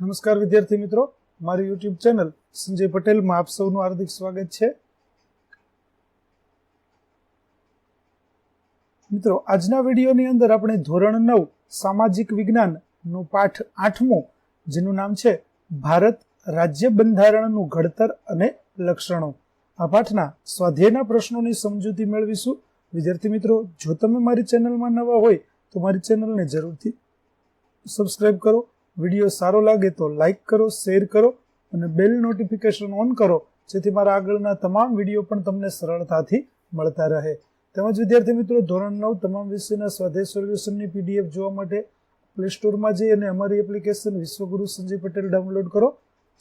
નમસ્કાર વિદ્યાર્થી મિત્રો, મારી યુટ્યુબ ચેનલ સંજય પટેલમાં આપ સૌનું હાર્દિક સ્વાગત છે. મિત્રો, આજના વિડીયોની અંદર આપણે ધોરણ 9 સામાજિક વિજ્ઞાનનો પાઠ 8મો, જેનું નામ છે ભારત રાજ્ય બંધારણનું ઘડતર અને લક્ષણો, આ પાઠના સ્વાધ્યાયના પ્રશ્નોની સમજૂતી મેળવીશું. વિદ્યાર્થી મિત્રો, જો તમે મારી ચેનલમાં નવા હોય તો મારી ચેનલને જરૂરથી સબસ્ક્રાઇબ કરો. વિડીયો સારો લાગે તો લાઇક કરો, શેર કરો અને બેલ નોટિફિકેશન ઓન કરો, જેથી મારા આગળના તમામ વિડીયો પણ તમને સરળતાથી મળતા રહે. તેમજ વિદ્યાર્થી મિત્રો, ધોરણ 9 તમામ વિષયના સ્વાધ્યાય સોલ્યુશનની PDF જોવા માટે પ્લે સ્ટોરમાં જઈ અને અમારી એપ્લિકેશન વિશ્વગુરુ સંજય પટેલ ડાઉનલોડ કરો,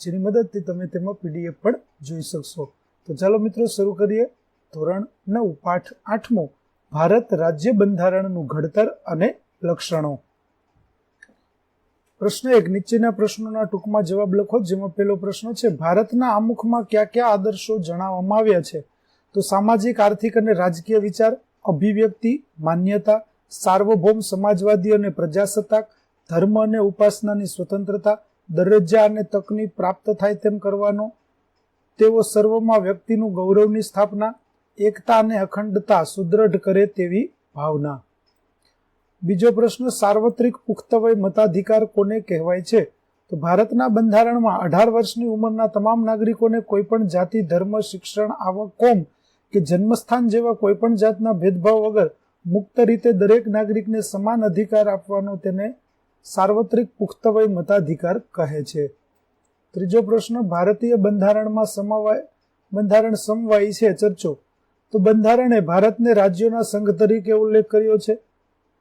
જેની મદદથી તમે તેમાં PDF પણ જોઈ શકશો. તો ચાલો મિત્રો શરૂ કરીએ. ધોરણ 9 પાઠ 8મો, ભારત રાજ્ય બંધારણનું ઘડતર અને લક્ષણો. પ્રશ્ન 1, નીચેના પ્રશ્નોના ટૂંકમાં જવાબ લખો. જેમાં પહેલો પ્રશ્ન છે, ભારતના આમુખમાં કયા કયા આદર્શો જણાવવામાં આવ્યા છે? તો સામાજિક, આર્થિક અને રાજકીય વિચાર, અભિવ્યક્તિ, માન્યતા, સાર્વભૌમ સમાજવાદી અને પ્રજાસત્તાક, ધર્મ અને ઉપાસનાની સ્વતંત્રતા, દરજ્જા અને તકની પ્રાપ્ત થાય તેમ કરવાનો, તેઓ સર્વમાં વ્યક્તિનું ગૌરવની સ્થાપના, એકતા અને અખંડતા સુદ્રઢ કરે તેવી ભાવના. બીજો પ્રશ્ન, સાર્વત્રિક પુખ્ત વય મતાધિકાર કોને કહેવાય છે? તો ભારતના બંધારણમાં 18 વર્ષની ઉંમરના તમામ નાગરિકોને કોઈપણ જાતિ, ધર્મ, શિક્ષણ, આવક, કોમ કે જન્મસ્થાન જેવા કોઈપણ જાતના ભેદભાવ વગર મુક્ત રીતે દરેક નાગરિકને સમાન અધિકાર આપવાનો તેને સાર્વત્રિક પુખ્ત વય મતાધિકાર કહે છે. ત્રીજો પ્રશ્ન, ભારતીય બંધારણમાં બંધારણ સમવાયી છે, ચર્ચો. તો બંધારણે ભારતને રાજ્યોના સંઘ તરીકે ઉલ્લેખ કર્યો છે.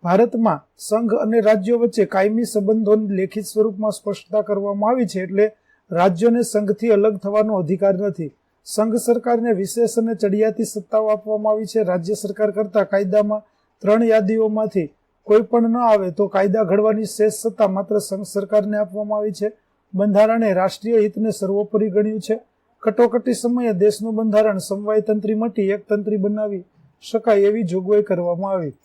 ભારતમાં સંઘ અને રાજ્યો વચ્ચે કાયમી સંબંધોની લેખિત સ્વરૂપમાં સ્પષ્ટતા કરવામાં આવી છે, એટલે રાજ્યોને સંઘથી અલગ થવાનો અધિકાર નથી. સંઘ સરકારને વિશેષ અને ચડિયાતી સત્તાઓ આપવામાં આવી છે. રાજ્ય સરકાર કરતા કાયદામાં 3 યાદીઓમાંથી કોઈ પણ ન આવે તો કાયદા ઘડવાની શેષ સત્તા માત્ર સંઘ સરકારને આપવામાં આવી છે. બંધારણે રાષ્ટ્રીય હિતને સર્વોપરી ગણ્યું છે. કટોકટી સમયે દેશનું બંધારણ સમવાય તંત્રી મટી એક તંત્રી બનાવી શકાય એવી જોગવાઈ કરવામાં આવી.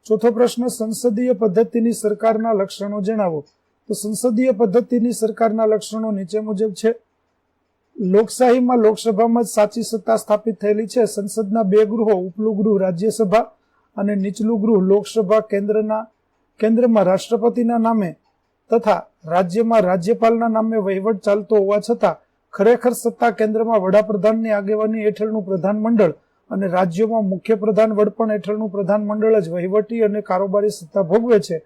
ચોથો પ્રશ્ન, સંસદીય પદ્ધતિની સરકારના લક્ષણો જણાવો. તો સંસદીય પદ્ધતિની સરકારના લક્ષણો નીચે મુજબ છે. લોકશાહીમાં લોકસભામાં જ સાચી સત્તા સ્થાપિત થયેલી છે. સંસદના 2 ગૃહો, ઉપલું ગૃહ રાજ્યસભા અને નીચલું ગૃહ લોકસભા, કેન્દ્રમાં રાષ્ટ્રપતિના નામે તથા રાજ્યમાં રાજ્યપાલના નામે વહીવટ ચાલતો હોવા છતાં ખરેખર સત્તા કેન્દ્રમાં વડાપ્રધાનની આગેવાની હેઠળનું પ્રધાનમંડળ અને રાજ્યોમાં મુખ્ય પ્રધાન વડપણ હેઠળનું પ્રધાનમંડળ જ વહીવટી અને કારોબારી સત્તા ભોગવે છે.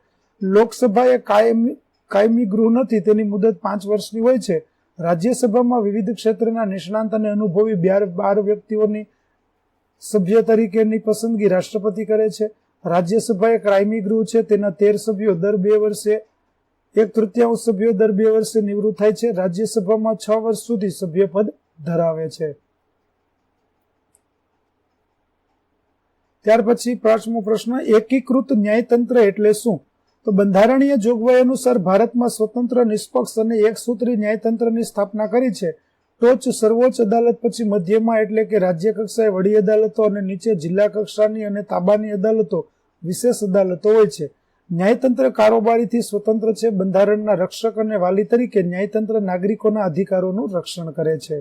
લોકસભા એ કાયમી ગૃહ નથી, તેની મુદત 5 વર્ષની હોય છે. રાજ્યસભામાં વિવિધ ક્ષેત્રના નિષ્ણાંત અને અનુભવી 12 વ્યક્તિઓની સભ્ય તરીકેની પસંદગી રાષ્ટ્રપતિ કરે છે. રાજ્યસભા એક કાયમી ગૃહ છે, તેના 13 સભ્યો દર 2 વર્ષે, 1/3 સભ્યો દર 2 વર્ષે નિવૃત્ત થાય છે. રાજ્યસભામાં 6 વર્ષ સુધી સભ્યપદ ધરાવે છે. ત્યાર પછી 5મો પ્રશ્ન, એકીકૃત ન્યાયતંત્ર એટલે શું? તો બંધારણીય જોગવાઈ અનુસાર ભારતમાં સ્વતંત્ર, નિષ્પક્ષ અને એકસૂત્રી ન્યાયતંત્રની સ્થાપના કરી છે. ટોચ સર્વોચ્ચ અદાલત, પછી મધ્યમાં એટલે કે રાજ્ય કક્ષાએ વડી અદાલતો અને નીચે જિલ્લા કક્ષાની અને તાબાની અદાલતો, વિશેષ અદાલતો હોય છે. ન્યાયતંત્ર કારોબારીથી સ્વતંત્ર છે. બંધારણના રક્ષક અને વાલી તરીકે ન્યાયતંત્ર નાગરિકોના અધિકારોનું રક્ષણ કરે છે.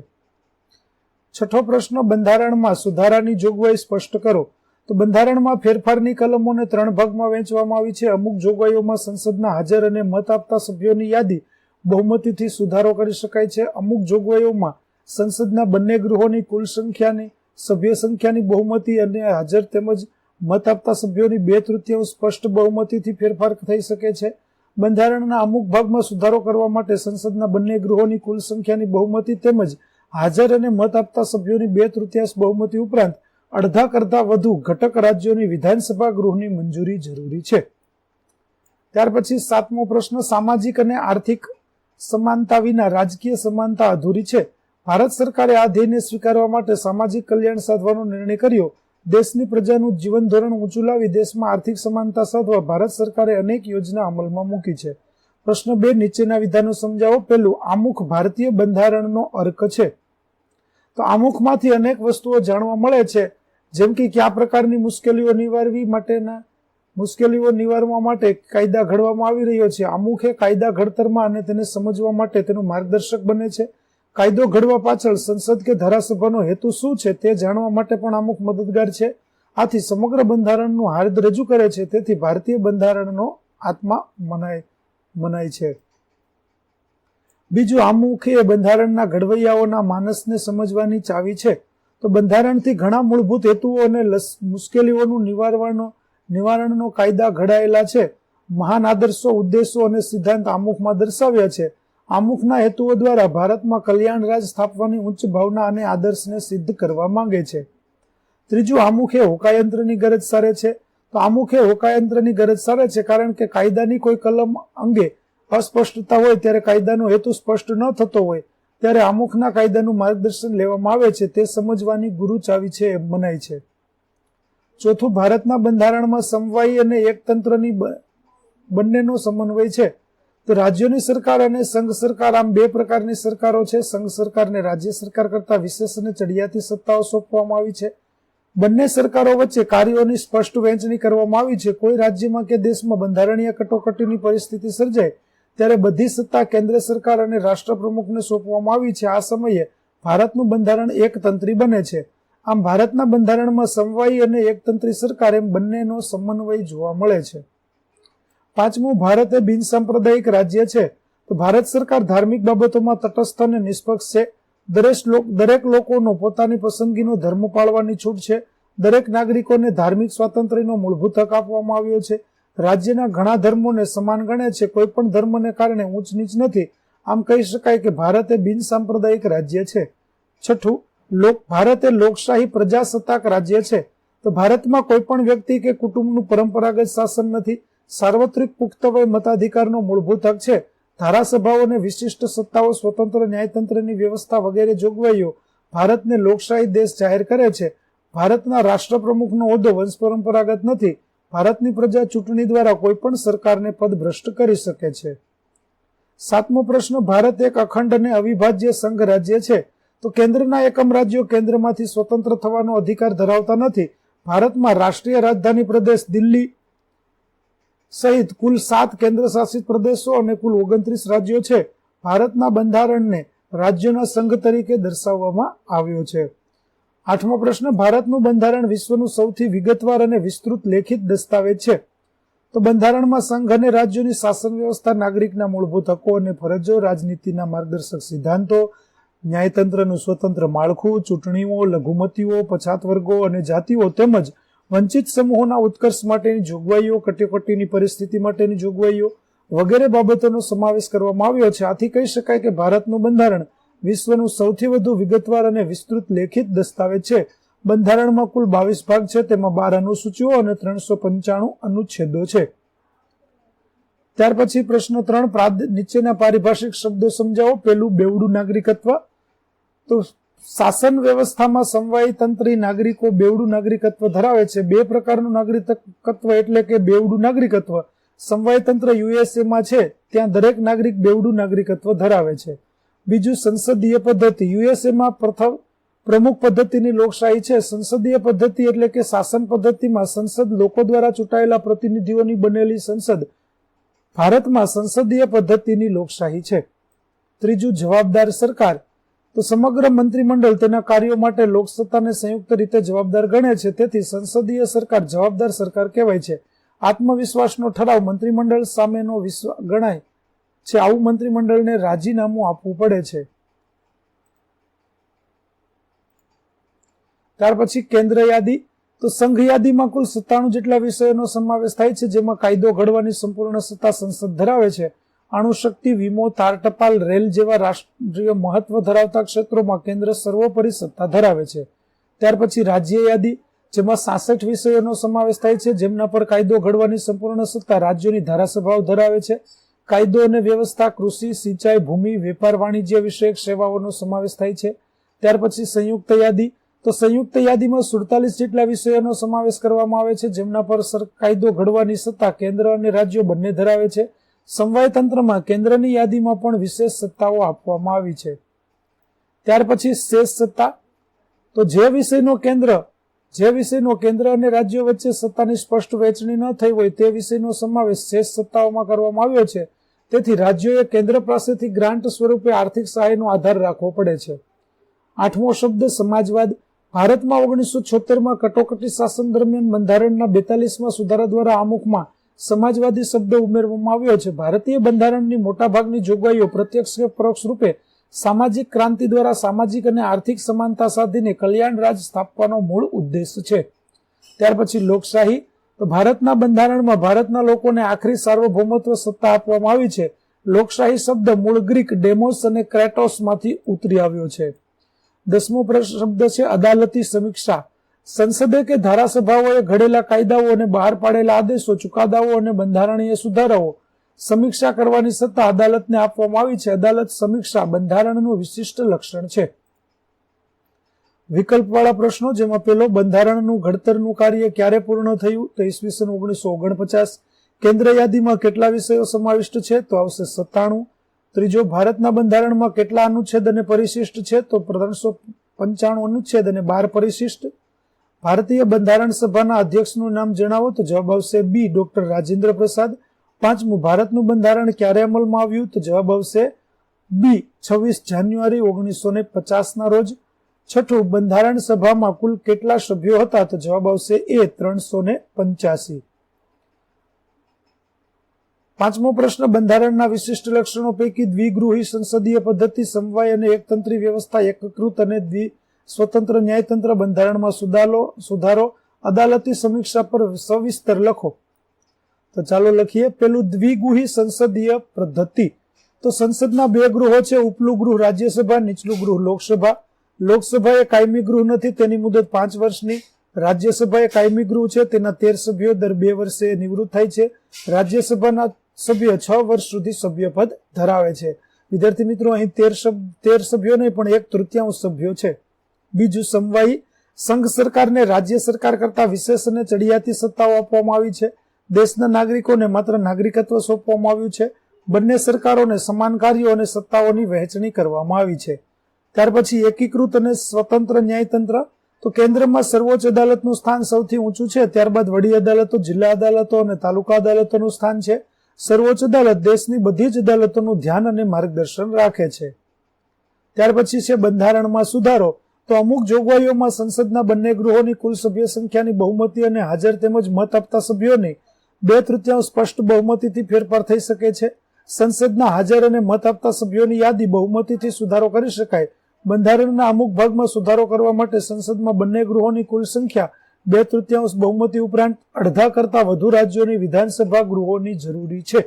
છઠ્ઠો પ્રશ્ન, બંધારણમાં સુધારાની જોગવાઈ સ્પષ્ટ કરો. તો બંધારણમાં ફેરફારની કલમોને 3 ભાગમાં વહેંચવામાં આવી છે. અમુક જોગવાઈઓમાં સંસદના હાજર અને મત આપતા સભ્યોની યાદી બહુમતીથી સુધારો કરી શકાય છે. અમુક જોગવાઈઓમાં સંસદના બંને ગૃહોની કુલ સંખ્યાની, સભ્ય સંખ્યાની બહુમતી અને હાજર તેમજ મત આપતા સભ્યોની 2/3 સ્પષ્ટ બહુમતીથી ફેરફાર થઈ શકે છે. બંધારણના અમુક ભાગમાં સુધારો કરવા માટે સંસદના બંને ગૃહોની કુલ સંખ્યાની બહુમતી તેમજ હાજર અને મત આપતા સભ્યોની 2/3 બહુમતી ઉપરાંત અડધા કરતા વધુ ઘટક રાજ્યોની વિધાનસભા ગૃહની મંજૂરી જરૂરી છે. ત્યાર પછી 7મો પ્રશ્ન, સામાજિક અને આર્થિક સમાનતા વિના રાજકીય સમાનતા અધૂરી છે. ભારત સરકારે આ ધ્યેયને સ્વીકારવા માટે સામાજિક કલ્યાણ સાધવાનો નિર્ણય કર્યો. દેશની પ્રજાનું જીવન ધોરણ ઊંચું લાવી દેશમાં આર્થિક સમાનતા સાધવા ભારત સરકારે અનેક યોજના અમલમાં મૂકી છે. પ્રશ્ન 2, નીચેના વિધાનો સમજાવો. પહેલું, આમુખ ભારતીય બંધારણનો અર્ક છે. તો આમુખમાંથી અનેક વસ્તુઓ જાણવા મળે છે, જેમ કે કયા પ્રકારની મુશ્કેલીઓ નિવારવી માટેના મુશ્કેલીઓ નિવારવા માટે કાયદા ઘડવામાં આવી રહ્યો છે. આમુખ એ કાયદા ઘડતરમાં અને તેને સમજવા માટે તેનું માર્ગદર્શક બને છે. કાયદો ઘડવા પાછળ સંસદ કે ધારાસભાનો હેતુ શું છે તે જાણવા માટે પણ આમુખ મદદગાર છે. આથી સમગ્ર બંધારણનું હાર્દ રજૂ કરે છે. તેથી ભારતીય બંધારણનો આત્મા મનાય છે. બીજું, આમુખ એ બંધારણના ઘડવૈયાઓના માનસને સમજવાની ચાવી છે. તો બંધારણથી ઘણા મૂળભૂત હેતુઓ અને મુશ્કેલીઓનું નિવારણનો કાયદા ઘડાયેલા છે. મહાન આદર્શો, ઉદ્દેશો અને સિદ્ધાંત આમુખમાં દર્શાવ્યા છે. આમુખના હેતુઓ દ્વારા ભારતમાં કલ્યાણ રાજ સ્થાપવાની ઉચ્ચ ભાવના અને આદર્શને સિદ્ધ કરવા માંગે છે. ત્રીજું, આમુખ એ હોકાયંત્રની ગરજ સારે છે. તો આમુખ એ હોકાયંત્રની ગરજ સારે છે કારણ કે કાયદાની કોઈ કલમ અંગે અસ્પષ્ટતા હોય ત્યારે કાયદાનો હેતુ સ્પષ્ટ ન થતો હોય ત્યારે આમુખના કાયદાનું માર્ગદર્શન લેવામાં આવે છે. તે સમજવાની ગુરુ ચાવી છે એમ મનાય છે. ચોથું, ભારતના બંધારણમાં સમવાયી અને એકતંત્રની બંનેનો સમન્વય છે. તો રાજ્યોની સરકાર અને સંઘ સરકાર આમ બે પ્રકારની સરકારો છે. સંઘ સરકારને રાજ્ય સરકાર કરતા વિશેષ અને ચડિયાતી સત્તાઓ સોંપવામાં આવી છે. બંને સરકારો વચ્ચે કાર્યોની સ્પષ્ટ વહેંચણી કરવામાં આવી છે. કોઈ રાજ્યમાં કે દેશમાં બંધારણીય કટોકટીની પરિસ્થિતિ સર્જાય ત્યારે બધી સત્તા કેન્દ્ર સરકાર અને રાષ્ટ્રપ્રમુખને સોંપવામાં આવી છે. આ સમયે ભારતનું બંધારણ એકતંત્રી બને છે. આમ ભારતના બંધારણમાં સમવાયી અને એકતંત્રી સરકાર એમ બંનેનો સમન્વય જોવા મળે છે. પાંચમું, ભારત એ બિનસાંપ્રદાયિક રાજ્ય છે. તો ભારત સરકાર ધાર્મિક બાબતોમાં તટસ્થ અને નિષ્પક્ષ છે. દરેક લોકોનો પોતાની પસંદગીનો ધર્મ પાળવાની છૂટ છે. દરેક નાગરિકોને ધાર્મિક સ્વાતંત્ર્યનો મૂળભૂત હક આપવામાં આવ્યો છે. રાજ્યના ઘણા ધર્મોને સમાન ગણે છે. કોઈ પણ ધર્મને કારણે ઊંચ નીચ નથી. આમ કહી શકાય કે ભારત એ બિનસાંપ્રદાયિક રાજ્ય છે. છઠ્ઠું, ભારત એ લોકશાહી પ્રજાસત્તાક રાજ્ય છે. તો ભારતમાં કોઈ પણ વ્યક્તિ કે કુટુંબનું પરંપરાગત શાસન નથી. સાર્વત્રિક પુખ્ત વય મતાધિકારનો મૂળભૂત હક છે. ધારાસભાઓ અને વિશિષ્ટ સત્તાઓ, સ્વતંત્ર ન્યાયતંત્રની વ્યવસ્થા વગેરે જોગવાઈઓ ભારતને લોકશાહી દેશ જાહેર કરે છે. ભારતના રાષ્ટ્રપ્રમુખનો હોદ્દો વંશ પરંપરાગત નથી. ભારતની પ્રજા ચૂંટણી દ્વારા કોઈ પણ સરકારને પદભ્રષ્ટ કરી શકે છે. સાતમો પ્રશ્ન, ભારત એક અખંડ અને અવિભાજ્ય સંઘ રાજ્ય છે. તો કેન્દ્રના એકમ રાજ્યો કેન્દ્રમાંથી સ્વતંત્ર થવાનો અધિકાર ધરાવતા નથી. ભારતમાં રાષ્ટ્રીય રાજધાની પ્રદેશ દિલ્હી સહિત કુલ 7 કેન્દ્ર શાસિત પ્રદેશો અને કુલ 29 રાજ્યો છે. ભારતના બંધારણને રાજ્યોના સંઘ તરીકે દર્શાવવામાં આવ્યો છે. આઠમો પ્રશ્ન, ભારતનું બંધારણ વિશ્વનું સૌથી વિગતવાર અને વિસ્તૃત લેખિત દસ્તાવેજ છે. તો બંધારણમાં સંઘ અને રાજ્યોની શાસન વ્યવસ્થા, નાગરિકના મૂળભૂત હકો અને ફરજો, રાજનીતિના માર્ગદર્શક સિદ્ધાંતો, ન્યાયતંત્રનું સ્વતંત્ર માળખું, ચૂંટણીઓ, લઘુમતીઓ, પછાત વર્ગો અને જાતિઓ તેમજ વંચિત સમૂહોના ઉત્કર્ષ માટેની જોગવાઈઓ, કટોકટીની પરિસ્થિતિ માટેની જોગવાઈઓ વગેરે બાબતોનો સમાવેશ કરવામાં આવ્યો છે. આથી કહી શકાય કે ભારતનું બંધારણ વિશ્વનું સૌથી વધુ વિગતવાર અને વિસ્તૃત લેખિત દસ્તાવેજ છે. બંધારણમાં કુલ 22 ભાગ છે. તેમાં 12 અનુસૂચિઓ અને 395 અનુચ્છેદો છે. ત્યાર પછી પ્રશ્ન 3, નીચેના પારિભાષિક શબ્દો સમજાવો. પેલું, બેવડું નાગરિકત્વ. તો શાસન વ્યવસ્થામાં સમવાયી તંત્રી નાગરિકો બેવડું નાગરિકત્વ ધરાવે છે. બે પ્રકારનું નાગરિકત્વ એટલે કે બેવડું નાગરિકત્વ. સમવાયી તંત્ર યુએસએમાં છે ત્યાં દરેક નાગરિક બેવડું નાગરિકત્વ ધરાવે છે. બીજું, સંસદીય પદ્ધતિ. યુએસએમાં પ્રમુખ પદ્ધતિની લોકશાહી છે. સંસદીય પદ્ધતિ એટલે કે શાસન પદ્ધતિમાં સંસદ લોકો દ્વારા ચૂંટાયેલા પ્રતિનિધિઓની બનેલી સંસદ. ભારતમાં સંસદીય પદ્ધતિની લોકશાહી છે. ત્રીજું, જવાબદાર સરકાર. તો સમગ્ર મંત્રીમંડળ તેના કાર્યો માટે લોકસત્તાને સંયુક્ત રીતે જવાબદાર ગણે છે. તેથી સંસદીય સરકાર જવાબદાર સરકાર કહેવાય છે. આત્મવિશ્વાસનો ઠરાવ મંત્રીમંડળ સામેનો ગણાય છે. આવું મંત્રીમંડળને રાજીનામું આપવું પડે છે. ત્યાર પછી કેન્દ્ર યાદી. તો સંઘ યાદીમાં કુલ 97 જેટલા વિષયોનો સમાવેશ થાય છે, જેમાં કાયદો ઘડવાની સંપૂર્ણ સત્તા સંસદ ધરાવે છે. અણુશક્તિ, વીમો, તાર ટપાલ, રેલ જેવા રાષ્ટ્રીય મહત્વ ધરાવતા ક્ષેત્રોમાં કેન્દ્ર સર્વોપરી સત્તા ધરાવે છે. ત્યાર પછી રાજ્ય યાદી, જેમાં 66 વિષયોનો સમાવેશ થાય છે, જેમના પર કાયદો ઘડવાની સંપૂર્ણ સત્તા રાજ્યોની ધારાસભાઓ ધરાવે છે. કાયદો અને વ્યવસ્થા, કૃષિ, સિંચાઈ, ભૂમિ, વેપાર, વાણિજ્ય વિષયક સેવાઓનો સમાવેશ થાય છે. ત્યાર પછી સંયુક્ત યાદી. તો સંયુક્ત યાદીમાં 47 જેટલા વિષયોનો સમાવેશ કરવામાં આવે છે, જેમના પર કાયદો ઘડવાની સત્તા કેન્દ્ર અને રાજ્યો બંને ધરાવે છે. સમવાય તંત્રમાં કેન્દ્રની યાદીમાં પણ વિશેષ સત્તાઓ આપવામાં આવી છે. ત્યાર પછી શેષ સત્તા. તો જે વિષયનો કેન્દ્ર જે વિષયનો કેન્દ્ર અને રાજ્યો વચ્ચે સત્તાની સ્પષ્ટ વહેંચણી ન થઈ હોય તે વિષયનો સમાવેશ શેષ સત્તાઓમાં કરવામાં આવ્યો છે. તેથી રાજ્યોએ કેન્દ્ર પાસેથી ગ્રાન્ટ સ્વરૂપે આર્થિક સહાયનો આધાર રાખવો પડે છે. 8મો શબ્દ સમાજવાદ. ભારતમાં 1976માં કટોકટી શાસન દરમિયાન બંધારણના 42માં સુધારા દ્વારા આમુખમાં સમાજવાદી શબ્દ ઉમેરવામાં આવ્યો છે. ભારતીય બંધારણની મોટાભાગની જોગવાઈઓ પ્રત્યક્ષ કે પરોક્ષ રૂપે સામાજિક ક્રાંતિ દ્વારા સામાજિક અને આર્થિક સમાનતા સાધીને કલ્યાણ રાજ સ્થાપવાનો મૂળ ઉદ્દેશ છે. ત્યાર પછી લોકશાહી. તો ભારતના બંધારણમાં ભારતના લોકોને આખરી સાર્વભૌમત્વ સત્તા આપવામાં આવી છે. લોકશાહી શબ્દ મૂળ ગ્રીક ડેમોસ અને ક્રેટોસ માંથી ઉતરી આવ્યો છે. 10મો શબ્દ છે અદાલતી સમીક્ષા. સંસદે કે ધારાસભાઓએ ઘડેલા કાયદાઓ અને બહાર પાડેલા આદેશો, ચુકાદાઓ અને બંધારણીય સુધારાઓ સમીક્ષા કરવાની સત્તા અદાલતને આપવામાં આવી છે. અદાલત સમીક્ષા બંધારણનું વિશિષ્ટ લક્ષણ છે. વિકલ્પવાળા પ્રશ્નો, જેમાં પેલો બંધારણનું ઘડતરનું કાર્ય ક્યારે પૂર્ણ થયું? તો ઈસવીસન 1949. કેન્દ્ર યાદીમાં કેટલા વિષયો સમાવિષ્ટ છે? તો આવશે 97. ત્રીજો, ભારતના બંધારણમાં કેટલા અનુચ્છેદ અને પરિશિષ્ટ છે? તો 395 અનુચ્છેદ અને 12 પરિશિષ્ટ. ભારતીય બંધારણ સભાના અધ્યક્ષનું નામ જણાવો? તો જવાબ આવશે બી, ડોક્ટર રાજેન્દ્ર પ્રસાદ. 5મું, ભારતનું બંધારણ ક્યારે અમલમાં આવ્યું? તો જવાબ આવશે બી, 26 જાન્યુઆરી 1950 ના રોજ. 6થું, બંધારણ સભામાં કુલ કેટલા સભ્યો હતા? તો જવાબ આવશે એ, 385. 5મો પ્રશ્ન, બંધારણના વિશિષ્ટ લક્ષણો પૈકી દ્વિગૃહી સંસદીય પદ્ધતિ, સમવાય અને એકતંત્રી વ્યવસ્થા, એકીકૃત અને સ્વતંત્ર ન્યાયતંત્ર, બંધારણમાં સુધારો, અદાલતી સમીક્ષા પર સવિસ્તર લખો. તો ચાલો લખીએ. પેલું, દ્વિગૃહી સંસદીય પદ્ધતિ. તો સંસદના 2 ગૃહો છે. ઉપલું ગૃહ રાજ્યસભા, નીચલું ગૃહ લોકસભા. લોકસભા એ કાયમી ગૃહ નથી, તેની મુદત 5 વર્ષની. રાજ્યસભા એ કાયમી ગૃહ છે, તેના 13 સભ્યો દર 2 વર્ષે નિવૃત્ત થાય છે. રાજ્યસભાના સભ્ય 6 વર્ષ સુધી સભ્યપદ ધરાવે છે. વિદ્યાર્થી મિત્રો, અહીં 13 સભ્યો નહીં પણ 1/3 સભ્યો છે. બીજું, સમવાયી. સંઘ સરકારને રાજ્ય સરકાર કરતા વિશેષ અને ચડિયાતી સત્તાઓ આપવામાં આવી છે. દેશના નાગરિકોને માત્ર નાગરિકત્વ સોંપવામાં આવ્યું છે. બંને સરકારોને સમાન કાર્યો અને સત્તાઓની વહેંચણી કરવામાં આવી છે. ત્યાર પછી એકીકૃત અને સ્વતંત્ર ન્યાયતંત્ર. તો કેન્દ્રમાં સર્વોચ્ચ અદાલતનું સ્થાન સૌથી ઊંચું છે. ત્યારબાદ વડી અદાલતો, જિલ્લા અદાલતો અને તાલુકા અદાલતોનું સ્થાન છે. સર્વોચ્ચ અદાલત દેશની બધી જ અદાલતોનું ધ્યાન અને માર્ગદર્શન રાખે છે. ત્યાર પછી છે બંધારણમાં સુધારો. તો અમુક જોગવાઈઓમાં સંસદના બંને ગૃહોની કુલ સભ્ય સંખ્યાની બહુમતી અને હાજર તેમજ મત આપતા સભ્યોની 2/3 સ્પષ્ટ બહુમતીથી ફેરફાર થઈ શકે છે. સંસદના હાજર અને મત આપતા સભ્યોની યાદી બહુમતીથી સુધારો કરી શકાય. બંધારણના અમુક ભાગમાં સુધારો કરવા માટે સંસદમાં બંને ગૃહોની કુલ સંખ્યા 2/3 બહુમતી ઉપરાંત અડધા કરતા વધુ રાજ્યોની વિધાનસભા ગૃહોની જરૂરી છે.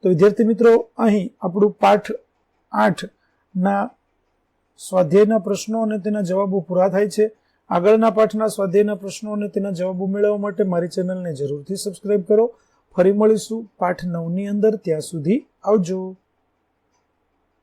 તો વિદ્યાર્થી મિત્રો, અહીં આપણું પાઠ 8 ના સ્વાધ્યાયના પ્રશ્નો અને તેના જવાબો પૂરા થાય છે. આગળના પાઠના સ્વાધ્યાયના પ્રશ્નો અને તેના જવાબો મેળવવા માટે મારી ચેનલને જરૂરથી સબસ્ક્રાઇબ કરો. ફરી મળીશું પાઠ 9 ની અંદર. ત્યાં સુધી આવજો.